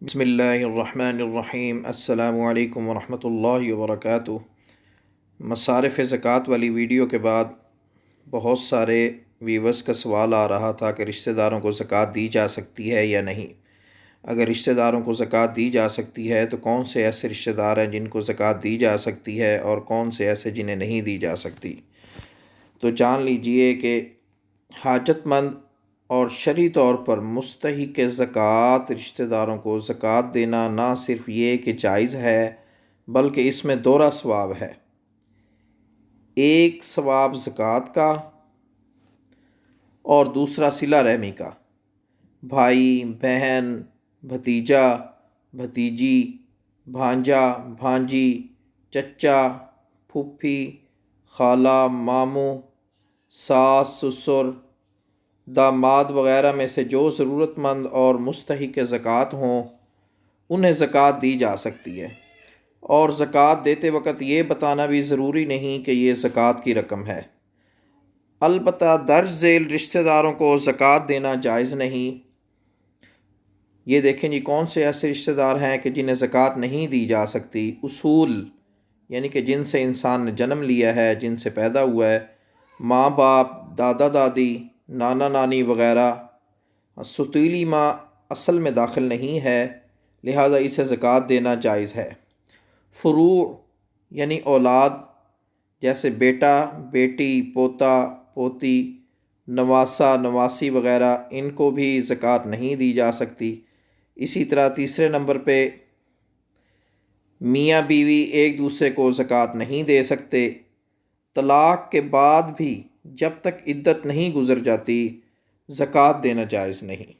بسم اللہ الرحمن الرحیم۔ السلام علیکم ورحمۃ اللہ وبرکاتہ۔ مصارف زکوٰۃ والی ویڈیو کے بعد بہت سارے ویورز کا سوال آ رہا تھا کہ رشتہ داروں کو زکوٰۃ دی جا سکتی ہے یا نہیں۔ اگر رشتہ داروں کو زکوٰۃ دی جا سکتی ہے تو کون سے ایسے رشتہ دار ہیں جن کو زکوٰۃ دی جا سکتی ہے اور کون سے ایسے جنہیں نہیں دی جا سکتی۔ تو جان لیجئے کہ حاجت مند اور شرعی طور پر مستحق زکوٰۃ رشتہ داروں کو زکوٰۃ دینا نہ صرف یہ کہ جائز ہے بلکہ اس میں دوہرا ثواب ہے۔ ایک ثواب زکوٰۃ کا اور دوسرا صلہ رحمی کا۔ بھائی، بہن، بھتیجا، بھتیجی، بھانجا، بھانجی، چچا، پھوپھی، خالہ، ماموں، ساس، سسر، داماد وغیرہ میں سے جو ضرورت مند اور مستحق زکوٰۃ ہوں انہیں زکوٰۃ دی جا سکتی ہے، اور زکوٰۃ دیتے وقت یہ بتانا بھی ضروری نہیں کہ یہ زکوٰۃ کی رقم ہے۔ البتہ درج ذیل رشتہ داروں کو زکوٰۃ دینا جائز نہیں۔ یہ دیکھیں جی کون سے ایسے رشتہ دار ہیں کہ جنہیں زکوٰۃ نہیں دی جا سکتی۔ اصول یعنی کہ جن سے انسان نے جنم لیا ہے، جن سے پیدا ہوا ہے، ماں باپ، دادا دادی، نانا نانی وغیرہ۔ ستیلی ماں اصل میں داخل نہیں ہے، لہذا اسے زکوٰۃ دینا جائز ہے۔ فروع یعنی اولاد، جیسے بیٹا، بیٹی، پوتا، پوتی، نواسا، نواسی وغیرہ، ان کو بھی زکوٰۃ نہیں دی جا سکتی۔ اسی طرح تیسرے نمبر پہ میاں بیوی ایک دوسرے کو زکوٰۃ نہیں دے سکتے۔ طلاق کے بعد بھی جب تک عدت نہیں گزر جاتی زکوٰۃ دینا جائز نہیں۔